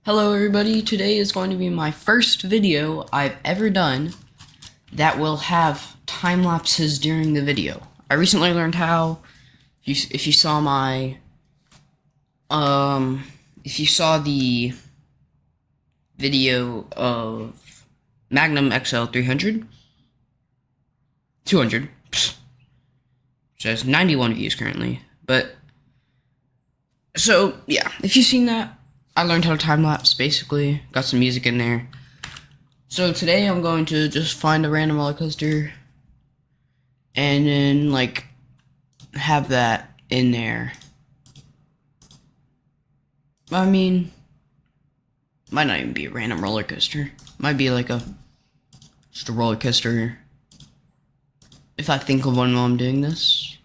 Hello everybody, today is going to be my first video I've ever done that will have time lapses during the video. I recently learned how, if you saw my, if you saw the video of Magnum XL 300, 200, which has 91 views currently, but, so, yeah, if you've seen that, I learned how to time-lapse, basically. Got some music in there. So today I'm going to just find a random roller coaster and then, like, have that in there. I mean, might not even be a random roller coaster. Might be like just a roller coaster if I think of one while I'm doing this.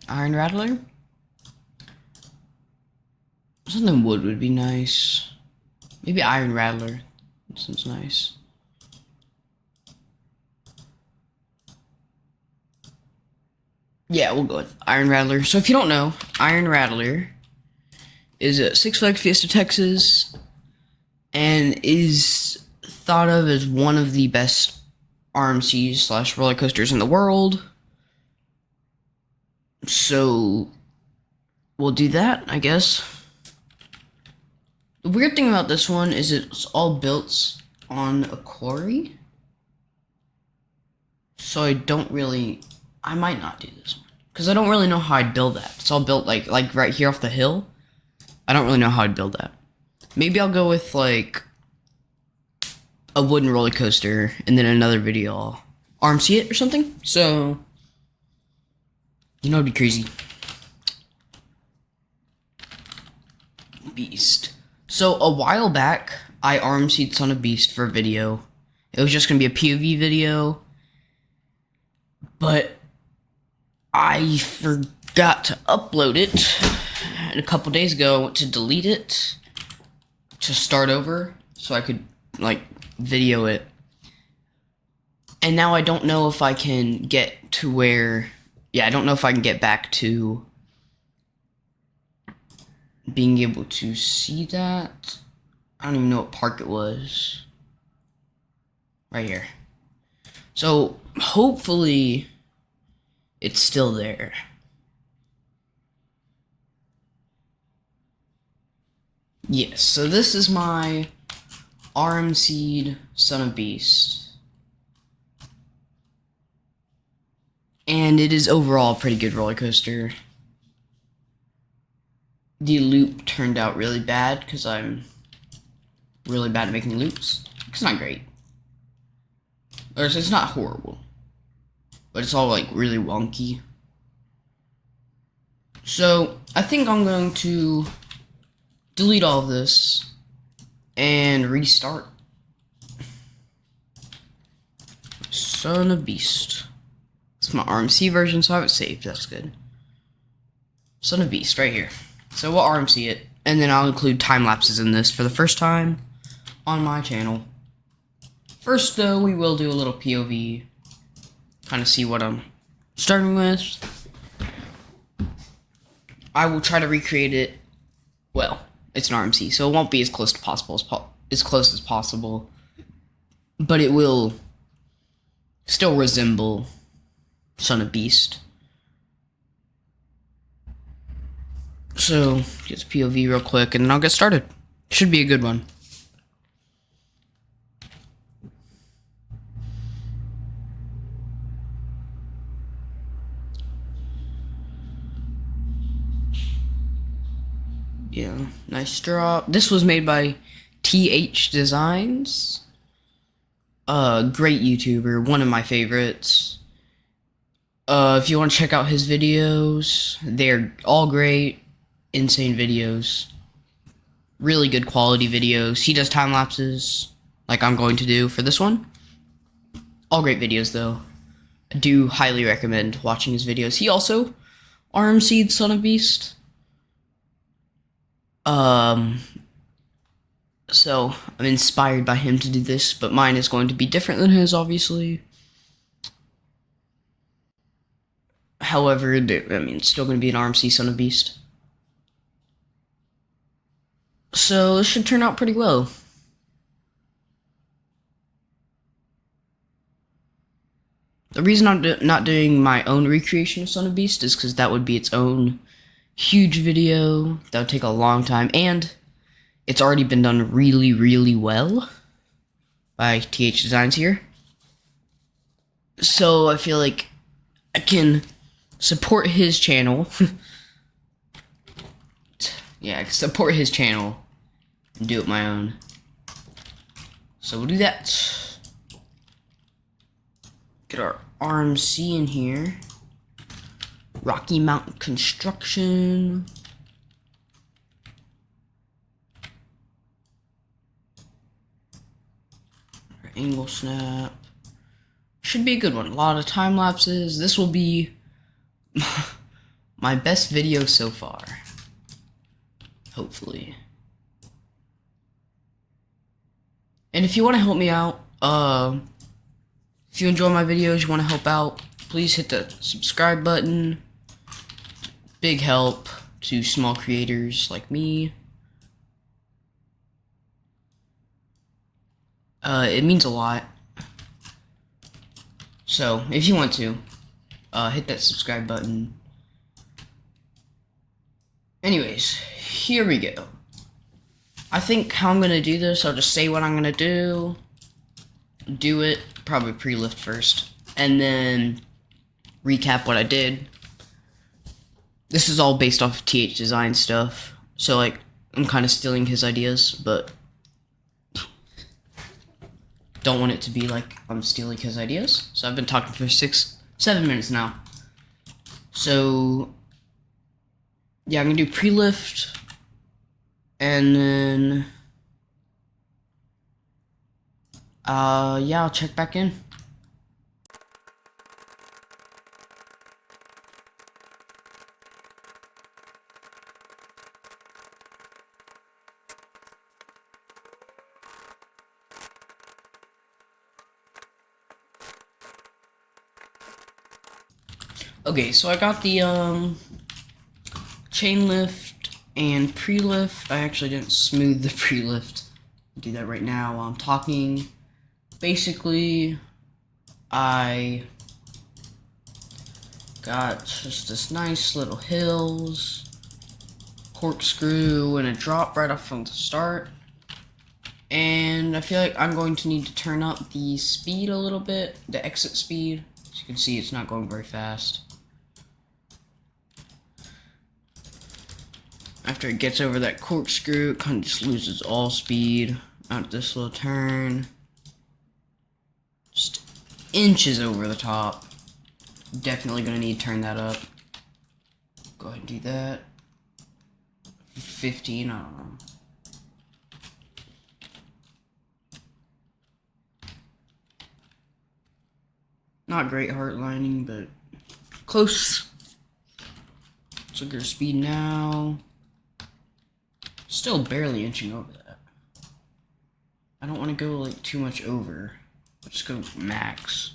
Iron Rattler? Something wood would be nice. Maybe Iron Rattler. That sounds nice. Yeah, we'll go with Iron Rattler. So if you don't know, Iron Rattler is a Six Flags Fiesta Texas and is thought of as one of the best RMCs slash roller coasters in the world. So we'll do that, I guess. The weird thing about this one is it's all built on a quarry. So I might not do this one. Because I don't really know how I'd build that. It's all built like right here off the hill. I don't really know how I'd build that. Maybe I'll go with like a wooden roller coaster and then another video I'll RMC it or something. So, you know, it'd be crazy. Beast. So, a while back, I RMC'd Son of Beast for a video. It was just going to be a POV video. But I forgot to upload it. And a couple days ago, I went to delete it to start over so I could, like, video it. And now I don't know if I can get to where... Yeah, I don't know if I can get back to being able to see that. I don't even know what park it was. Right here. So, hopefully, it's still there. Yes, so this is my RMC'd Son of Beast. And it is overall a pretty good roller coaster. The loop turned out really bad because I'm really bad at making loops. It's not great. Or it's not horrible. But it's all like really wonky. So I think I'm going to delete all of this and restart. Son of Beast. It's my RMC version, so I have it saved. That's good. Son of Beast, right here. So we'll RMC it, and then I'll include time lapses in this for the first time on my channel. First, though, we will do a little POV, kind of see what I'm starting with. I will try to recreate it. Well, it's an RMC, so it won't be as close as possible, but it will still resemble Son of Beast. So, get the POV real quick, and then I'll get started. Should be a good one. Yeah, nice drop. This was made by TH Designs. Great YouTuber, one of my favorites. If you want to check out his videos, they're all great, insane videos. Really good quality videos. He does time lapses, like I'm going to do for this one. All great videos, though. I do highly recommend watching his videos. He also RMC'd Son of Beast. So I'm inspired by him to do this, but mine is going to be different than his, obviously. However, I mean, it's still going to be an RMC Son of Beast. So this should turn out pretty well. The reason I'm not doing my own recreation of Son of Beast is because that would be its own huge video. That would take a long time, and it's already been done really, really well by TH Designs here. So I feel like I can support his channel. Yeah, I can support his channel and do it my own. So we'll do that. Get our RMC in here. Rocky Mountain Construction. Our angle snap. Should be a good one. A lot of time lapses. This will be my best video so far. Hopefully. And if you want to help me out, if you enjoy my videos, you want to help out, please hit the subscribe button. Big help to small creators like me. It means a lot. So, if you want to, hit that subscribe button. Anyways, here we go. I think how I'm going to do this, I'll just say what I'm going to do it, probably pre-lift first, and then recap what I did. This is all based off of TH Design stuff, so like, I'm kind of stealing his ideas, but don't want it to be like I'm stealing his ideas. So I've been talking for 7 minutes now. So yeah, I'm gonna do pre-lift, and then yeah, I'll check back in. Okay, so I got the chain lift and pre-lift. I actually didn't smooth the pre-lift. I'll do that right now while I'm talking. Basically, I got just this nice little hills, corkscrew, and a drop right off from the start. And I feel like I'm going to need to turn up the speed a little bit, the exit speed. As you can see, it's not going very fast. After it gets over that corkscrew, it kind of just loses all speed out this little turn. Just inches over the top. Definitely gonna need to turn that up. Go ahead and do that. 15, I don't know. Not great heart lining, but close. Let's look at our speed now. Still barely inching over that. I don't want to go like too much over. Let's go max.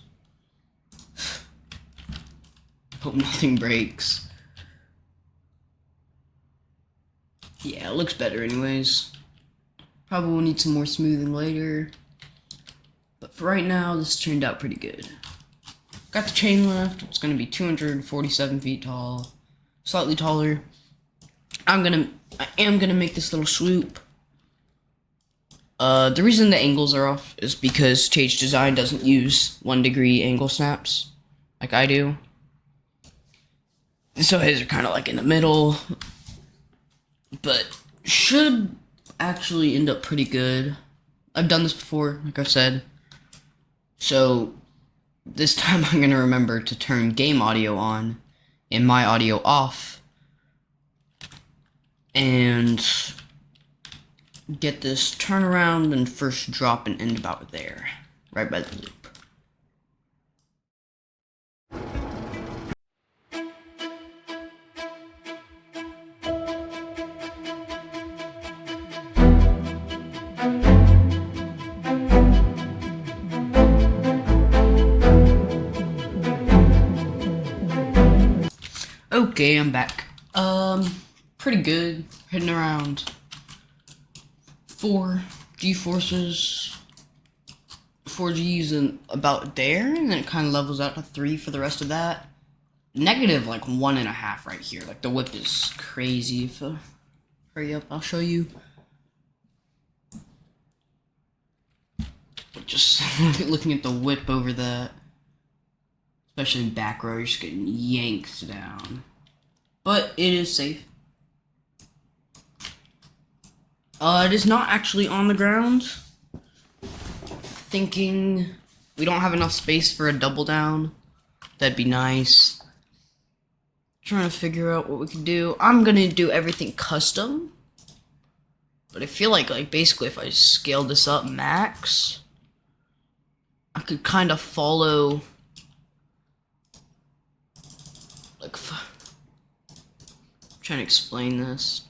Hope nothing breaks. Yeah, it looks better anyways. Probably will need some more smoothing later. But for right now, this turned out pretty good. Got the chain lift. It's going to be 247 feet tall. Slightly taller. I am gonna make this little swoop. The reason the angles are off is because TH Design doesn't use 1 degree angle snaps like I do. So his are kind of like in the middle, but should actually end up pretty good. I've done this before, like I've said. So this time I'm gonna remember to turn game audio on and my audio off, and get this turnaround and first drop and end about there, right by the loop. Okay, I'm back. Pretty good. Hitting around 4 G-forces, 4 Gs, and about there, and then it kind of levels out to 3 for the rest of that. Negative like 1.5 right here. Like the whip is crazy. If hurry up, I'll show you. But just looking at the whip over that, especially in back row, you're just getting yanked down. But it is safe. It is not actually on the ground. Thinking we don't have enough space for a double down. That'd be nice. Trying to figure out what we can do. I'm gonna do everything custom. But I feel like basically if I scale this up max, I could kind of follow like I'm trying to explain this.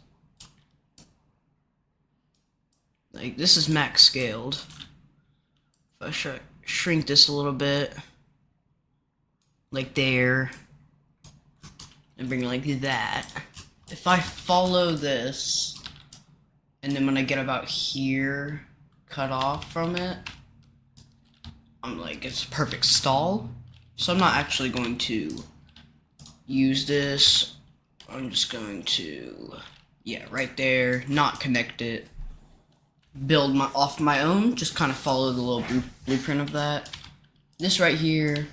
Like this is max scaled. If I shrink this a little bit, like there, and bring it like that. If I follow this, and then when I get about here, cut off from it, I'm like, it's a perfect stall. So I'm not actually going to use this. I'm just going to, yeah, right there, not connect it. Build off my own, just kind of follow the little blueprint of that. This right here,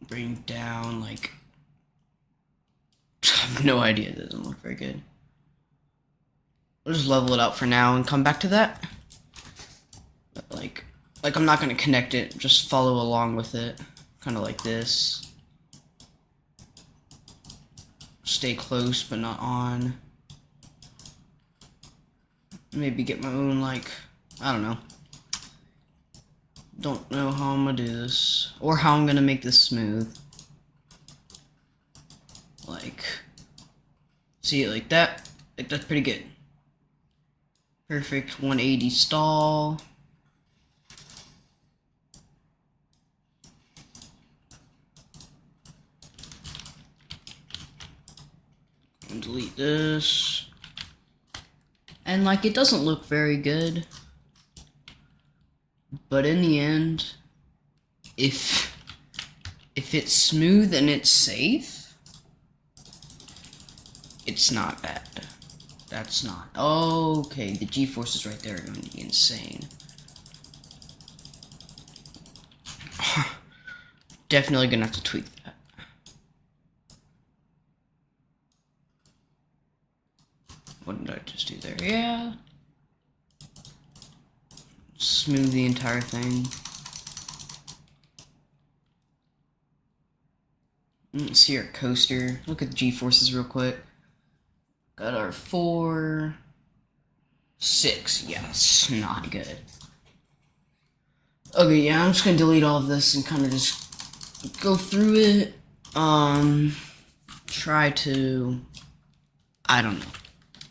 bring down like, I have no idea, it doesn't look very good. We'll just level it out for now and come back to that. But like I'm not gonna connect it, just follow along with it, kind of like this. Stay close but not on. Maybe get my own, like, I don't know. Don't know how I'm gonna do this. Or how I'm gonna make this smooth. Like, see it like that? Like, that's pretty good. Perfect 180 stall. And delete this. And like, it doesn't look very good, but in the end, if it's smooth and it's safe, it's not bad. That's not, okay, the G-forces right there are going to be insane. Definitely gonna have to tweak that. What did I just do there? Yeah. Smooth the entire thing. Let's see our coaster. Look at the G-forces real quick. Got our 4, 6. Yes, not good. Okay, yeah, I'm just gonna delete all of this and kind of just go through it. Try to, I don't know.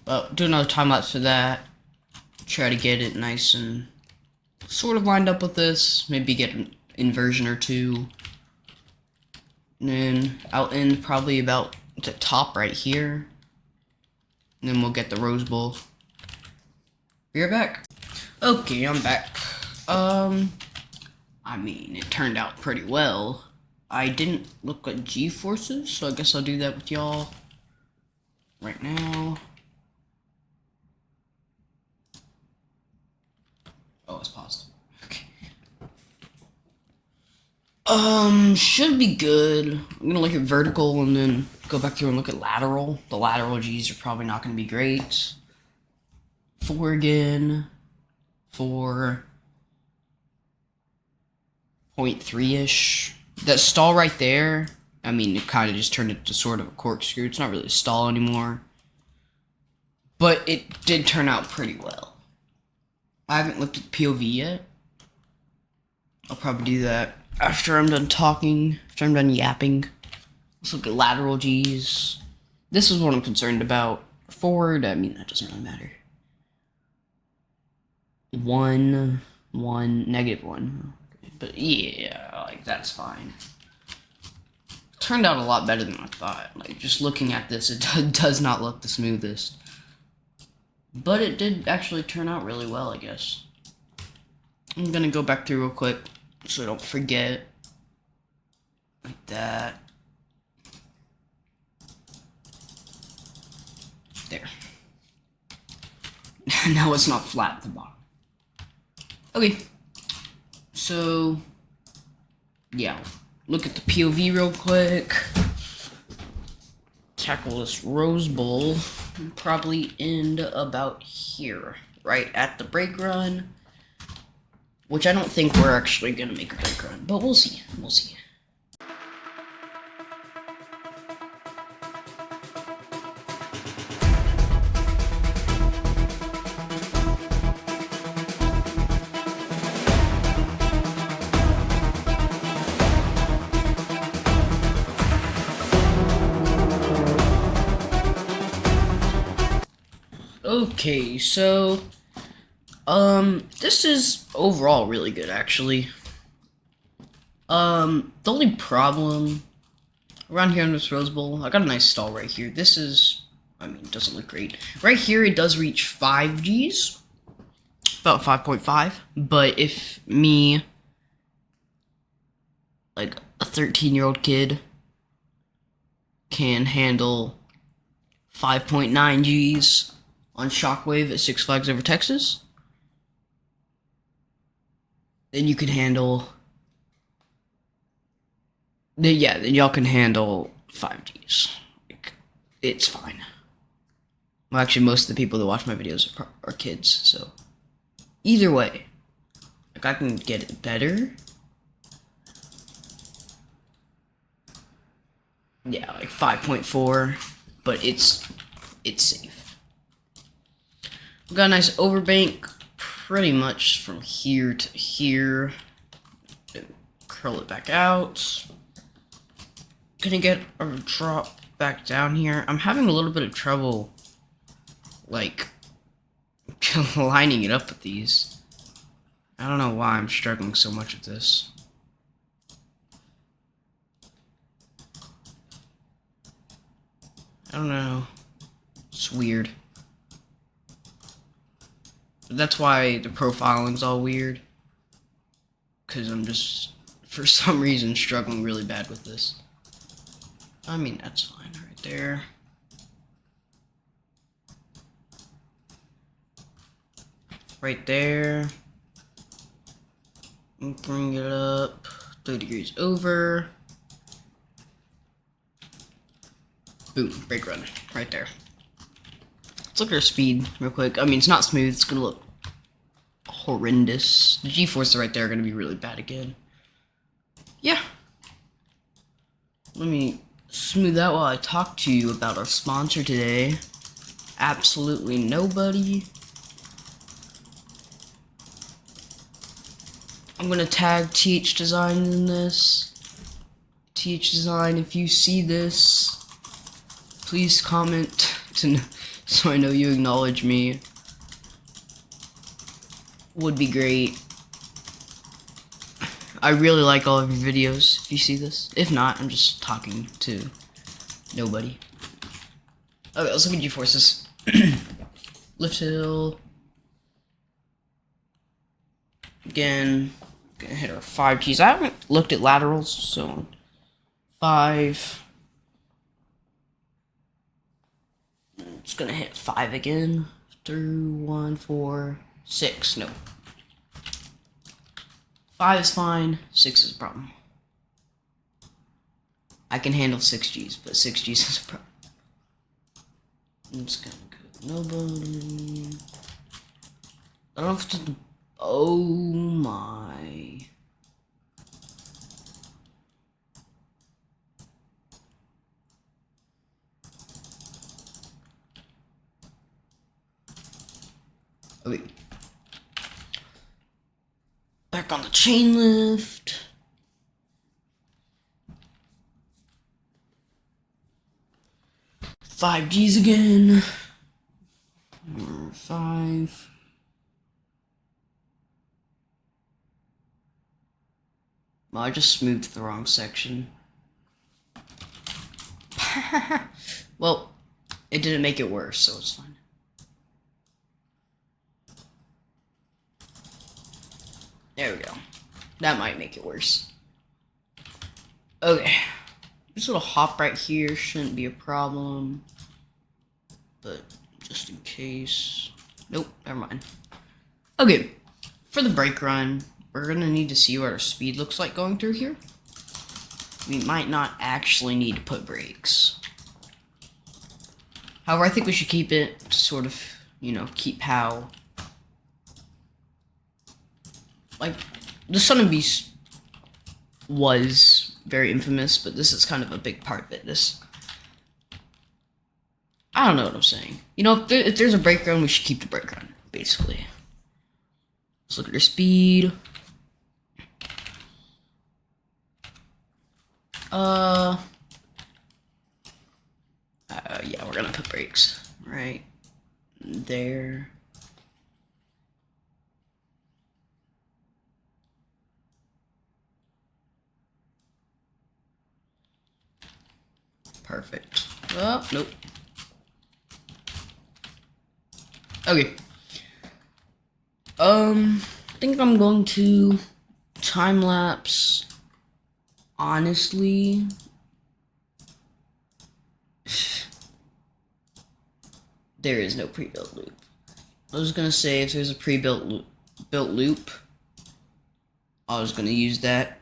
Well, do another time lapse for that. Try to get it nice and sort of lined up with this. Maybe get an inversion or 2. And then I'll end probably about the top right here. And then we'll get the Rose Bowl. Be right back. Okay, I'm back. I mean, it turned out pretty well. I didn't look at G-forces, so I guess I'll do that with y'all right now. Oh, it's paused. Okay. Should be good. I'm gonna look at vertical and then go back through and look at lateral. The lateral G's are probably not gonna be great. 4 again. 4.3-ish. That stall right there, I mean, it kind of just turned into sort of a corkscrew. It's not really a stall anymore. But it did turn out pretty well. I haven't looked at POV yet. I'll probably do that after I'm done talking, after I'm done yapping. Let's look at lateral G's. This is what I'm concerned about. Forward, I mean, that doesn't really matter. 1, -1. Okay, but yeah, like, that's fine. turned out a lot better than I thought. Like, just looking at this, it does not look the smoothest. But it did actually turn out really well, I guess. I'm gonna go back through real quick so I don't forget. Like that. There. Now it's not flat at the bottom. Okay. So, yeah. Look at the POV real quick. Tackle this Rose Bowl. And probably end about here. Right at the brake run. Which I don't think we're actually gonna make a brake run. But we'll see. We'll see. Okay, so, this is overall really good, actually. The only problem around here in this Rose Bowl, I got a nice stall right here. This is, I mean, it doesn't look great. Right here, it does reach 5 Gs, about 5.5, but if me, like, a 13-year-old kid can handle 5.9 Gs on Shockwave at Six Flags Over Texas, then you can handle, then y'all can handle 5 Gs. Like, it's fine. Well, actually, most of the people that watch my videos are kids, so either way, like, I can get it better. Yeah, like 5.4, but it's safe. We've got a nice overbank, pretty much from here to here. Curl it back out. Gonna get a drop back down here. I'm having a little bit of trouble, like, lining it up with these. I don't know why I'm struggling so much with this. I don't know. It's weird. But that's why the profiling's all weird. Because I'm just, for some reason, struggling really bad with this. I mean, that's fine right there. Right there. Bring it up 30 degrees over. Boom, brake run, right there. Let's look at our speed real quick. I mean, it's not smooth, it's gonna look horrendous. The G-forces right there are gonna be really bad again. Yeah. Let me smooth out while I talk to you about our sponsor today. Absolutely nobody. I'm gonna tag TH Design in this. TH Design, if you see this, please comment so I know you acknowledge me. Would be great. I really like all of your videos, if you see this. If not, I'm just talking to nobody. Okay, let's look at G-forces. Lift hill. Again, gonna hit our 5 Gs. I haven't looked at laterals, so 5. It's gonna hit 5 again. 3, 1, 4, 6. No. 5 is fine. 6 is a problem. I can handle 6 Gs, but 6 Gs is a problem. I'm just gonna go nobody. I don't have to. Oh my. Okay. Back on the chain lift. Five Gs again. 5. Well, I just smoothed the wrong section. Well, it didn't make it worse, so it's fine. There we go. That might make it worse. Okay. This little hop right here shouldn't be a problem. But just in case. Nope, never mind. Okay. For the brake run, we're gonna need to see what our speed looks like going through here. We might not actually need to put brakes. However, I think we should keep it to sort of, you know, keep how... Like, the Sun and Beast was very infamous, but this is kind of a big part of it. I don't know what I'm saying. You know, if there's a brake run, we should keep the brake run, basically. Let's look at their speed. Yeah, we're gonna put brakes right there. Perfect. Oh, nope. Okay. I think I'm going to time lapse. Honestly, there is no pre-built loop. I was gonna say if there's a pre-built loop, I was gonna use that.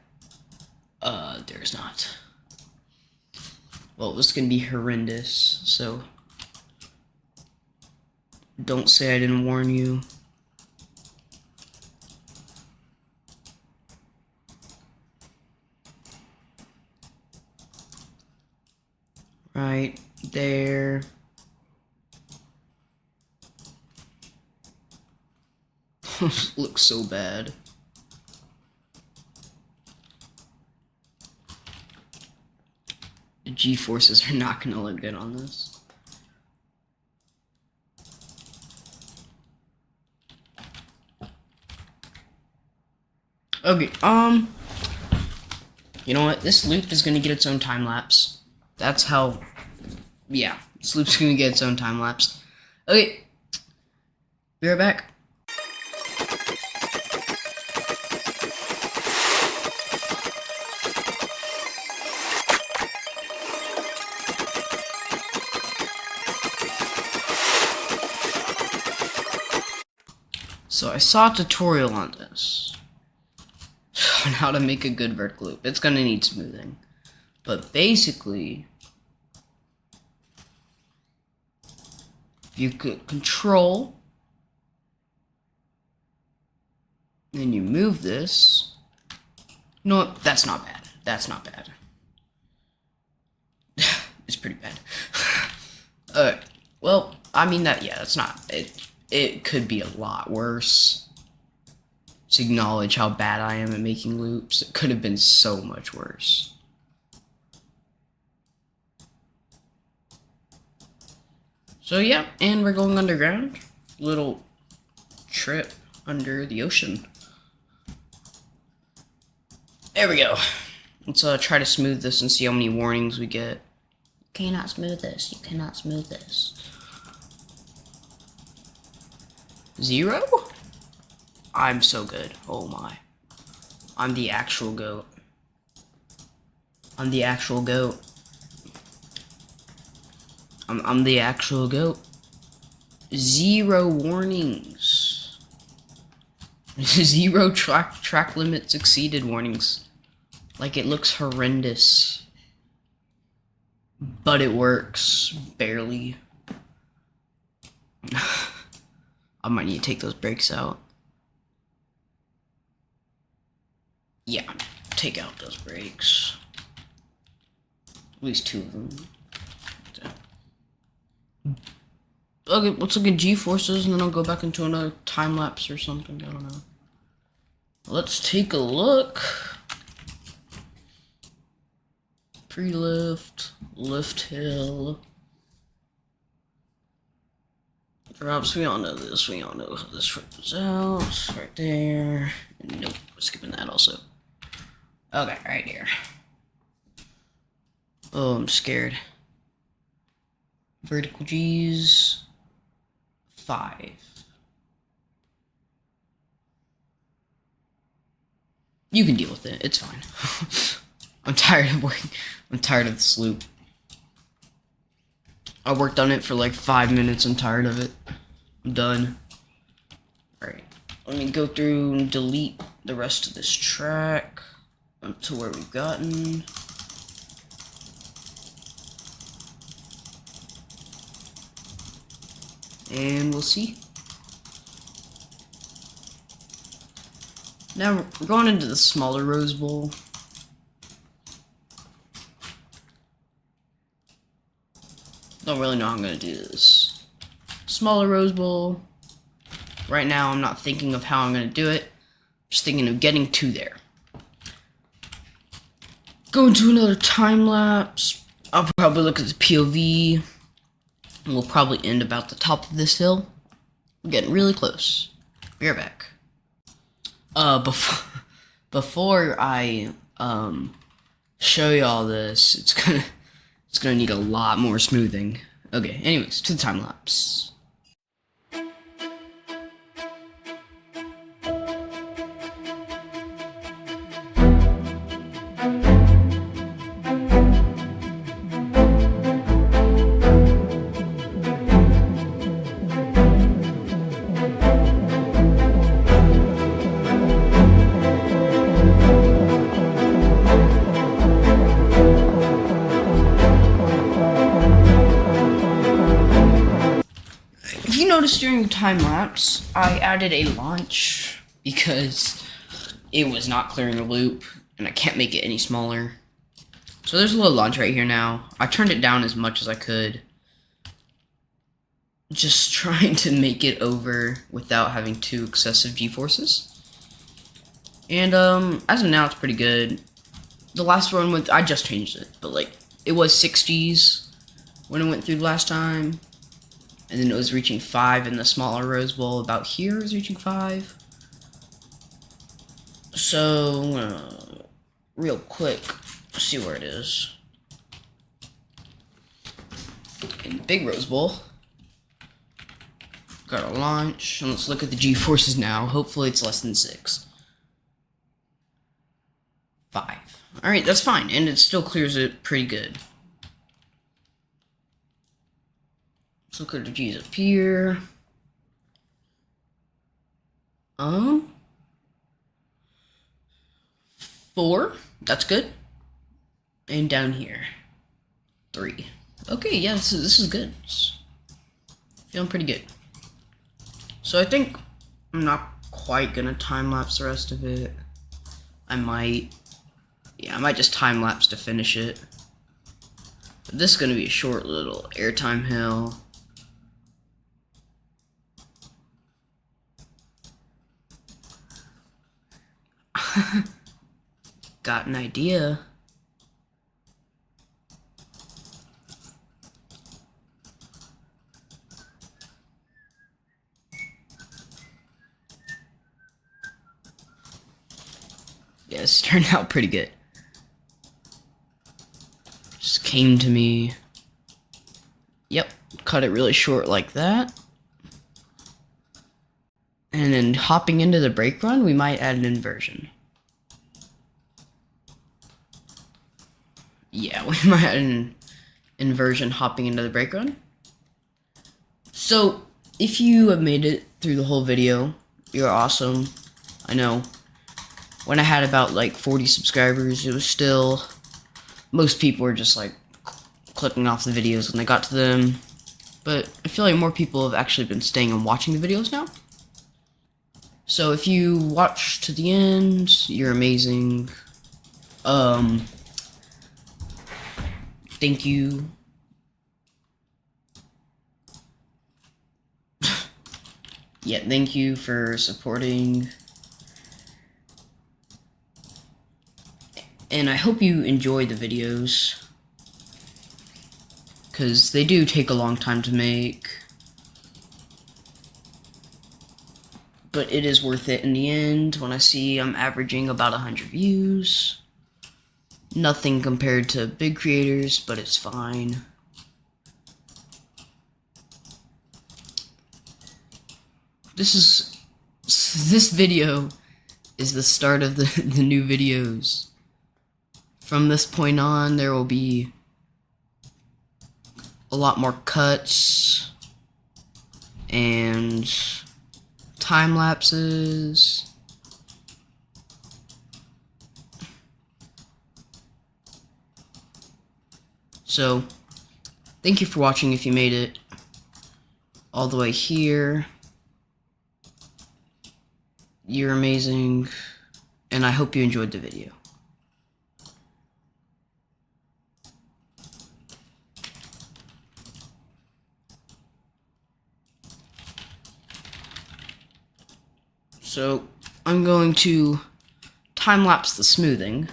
There's not. Well, this is gonna be horrendous, so don't say I didn't warn you. Right there. Looks so bad. The G-forces are not gonna look good on this. Okay, you know what? This loop is gonna get its own time lapse. That's how, yeah, this loop's gonna get its own time lapse. Okay, be right back. So I saw a tutorial on this, on how to make a good vertical loop. It's gonna need smoothing. But basically, you could control, then you move this. You know what? That's not bad. That's not bad. It's pretty bad. Alright. Well, I mean that, yeah, that's not, it could be a lot worse. To acknowledge how bad I am at making loops. It could have been so much worse. So yeah, and we're going underground. Little trip under the ocean. There we go. Let's try to smooth this and see how many warnings we get. You cannot smooth this. You cannot smooth this. 0? I'm so good. Oh my. I'm the actual GOAT. I'm the actual GOAT. I'm the actual GOAT. 0 warnings. 0 track limits exceeded warnings. Like, it looks horrendous. But it works. Barely. I might need to take those brakes out. Yeah, take out those brakes. At least 2 of them. Okay, let's look at G-forces, and then I'll go back into another time lapse or something. I don't know. Let's take a look. Pre-lift, lift hill. Drops, we all know this. We all know how this works out. Right there. Nope, skipping that also. Okay, right here. Oh, I'm scared. Vertical G's 5. You can deal with it. It's fine. I'm tired of working. I'm tired of this loop. I worked on it for like 5 minutes. I'm tired of it. I'm done. Alright. Let me go through and delete the rest of this track up to where we've gotten. And we'll see. Now we're going into the smaller Rose Bowl. Don't really know how I'm gonna do this. Smaller Rose Bowl. Right now I'm not thinking of how I'm gonna do it. Just thinking of getting to there. Go into another time lapse. I'll probably look at the POV. And we'll probably end about the top of this hill. We're getting really close. Be right back. Before I show you all this, it's gonna need a lot more smoothing. Okay, anyways, to the time lapse. If you notice during the time lapse, I added a launch because it was not clearing a loop and I can't make it any smaller. So there's a little launch right here now. I turned it down as much as I could. Just trying to make it over without having too excessive G-forces. And as of now it's pretty good. The last one I just changed it, but like it was 6 Gs when it went through last time. And then it was reaching 5 in the smaller Rose Bowl. About here it was reaching 5. So, real quick, see where it is. In Big Rose Bowl. Got a launch. And let's look at the G-forces now. Hopefully it's less than 6. 5. Alright, that's fine. And it still clears it pretty good. Let's look at the G's up here. 4. That's good. And down here. 3. Okay, yeah, this is good. Feeling pretty good. So I think I'm not quite gonna time lapse the rest of it. I might just time lapse to finish it. But this is gonna be a short little airtime hill. Got an idea. Yeah, this turned out pretty good. Just came to me. Yep, cut it really short like that. And then hopping into the brake run, we might add an inversion. Yeah, we might add an inversion hopping into the brake run. So, if you have made it through the whole video, you're awesome. I know. When I had about like 40 subscribers, it was still... Most people were just like clicking off the videos when they got to them. But I feel like more people have actually been staying and watching the videos now. So if you watch to the end, you're amazing. Thank you. Yeah, thank you for supporting. And I hope you enjoy the videos, because they do take a long time to make. But it is worth it in the end when I see I'm averaging about 100 views. Nothing compared to big creators, but it's fine. this video is the start of the new videos. From this point on, there will be a lot more cuts and time lapses. So, thank you for watching if you made it all the way here. You're amazing, and I hope you enjoyed the video. So, I'm going to time-lapse the smoothing.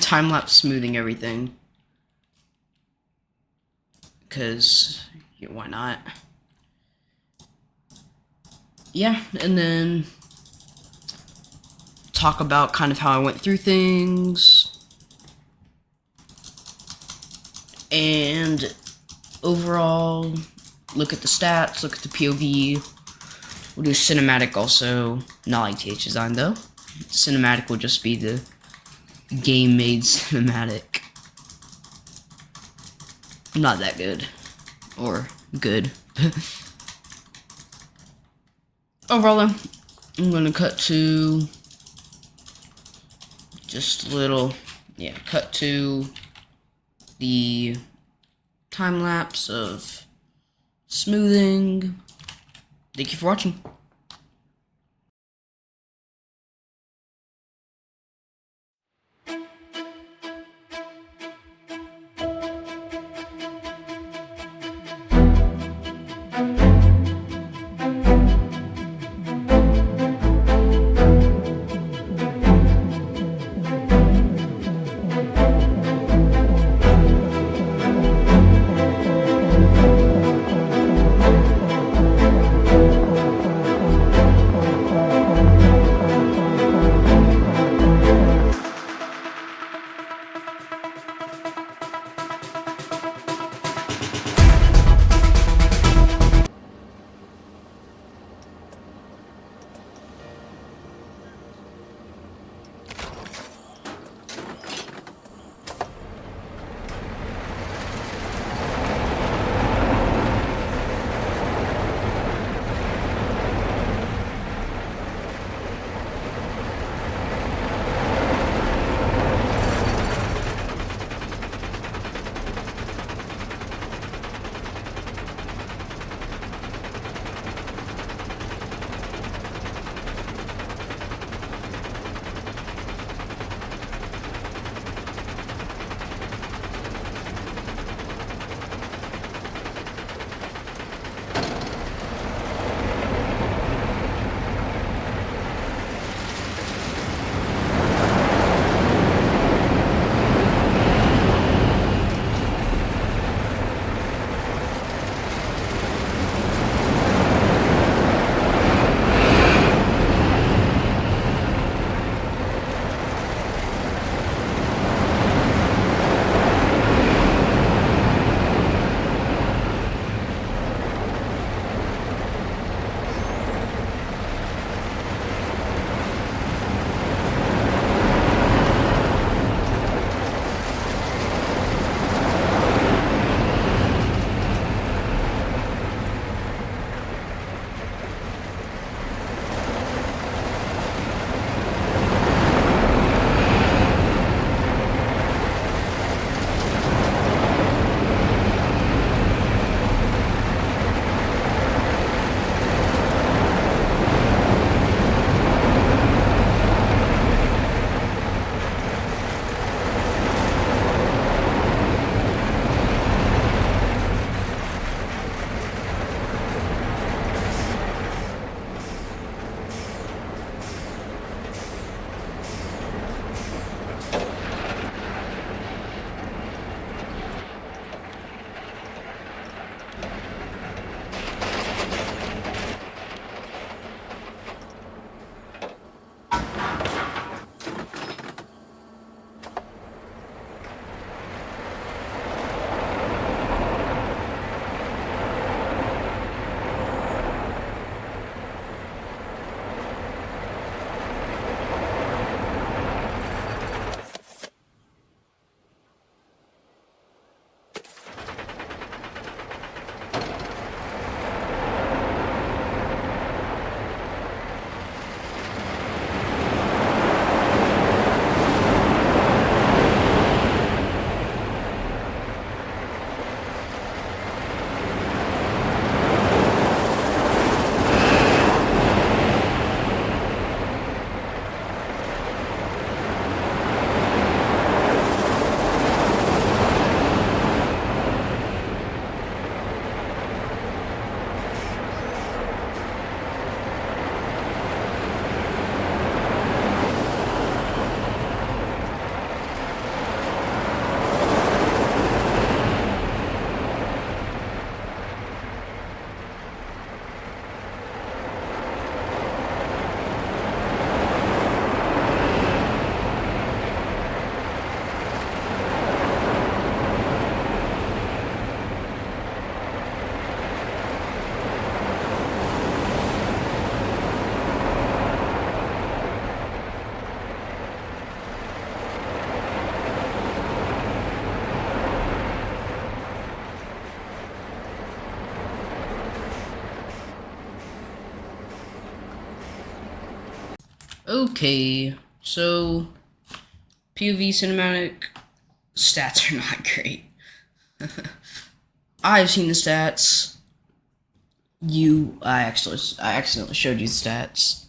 Time-lapse smoothing everything. Because, yeah, why not? Yeah, and then talk about kind of how I went through things. And overall, look at the stats, look at the POV. We'll do cinematic also, not like TH design though. Cinematic will just be the game-made cinematic. Not that good. Or good. Overall, I'm gonna cut to just a little, yeah, cut to the time lapse of smoothing. Thank you for watching. Okay, so POV cinematic stats are not great. I've seen the stats. I accidentally showed you the stats.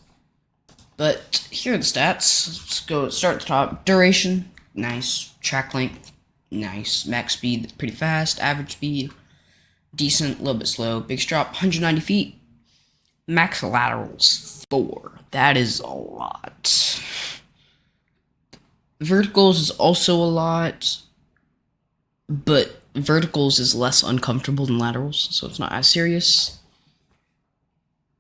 But here are the stats. Let's go start at the top. Duration, nice. Track length, nice. Max speed, pretty fast. Average speed, decent, a little bit slow. Big drop, 190 feet. Max laterals, 4. That is a lot. Verticals is also a lot, but verticals is less uncomfortable than laterals, so it's not as serious.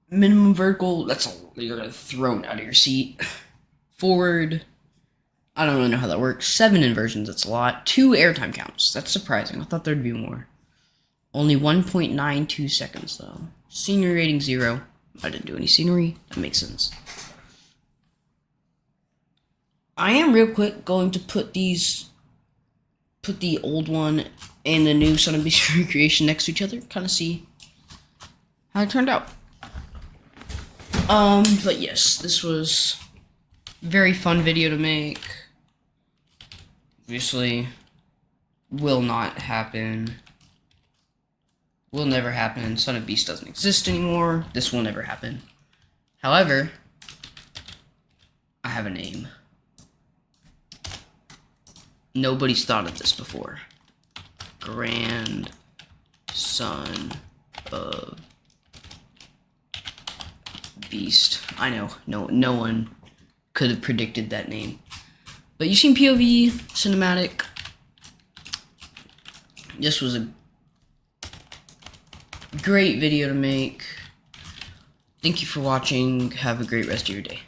Minimum vertical, you're gonna thrown out of your seat. Forward, I don't really know how that works. 7 inversions, that's a lot. 2 airtime counts, that's surprising. I thought there'd be more. Only 1.92 seconds though. Scenery rating 0. I didn't do any scenery, that makes sense. I am real quick going to put the old one and the new Son of Beast recreation next to each other, kind of see how it turned out. But yes, this was a very fun video to make. Obviously, will not happen. Will never happen. Son of Beast doesn't exist anymore. This will never happen. However, I have a name. Nobody's thought of this before. Grandson of Beast. I know, no one could have predicted that name. But you've seen POV, cinematic. This was a great video to make. Thank you for watching. Have a great rest of your day.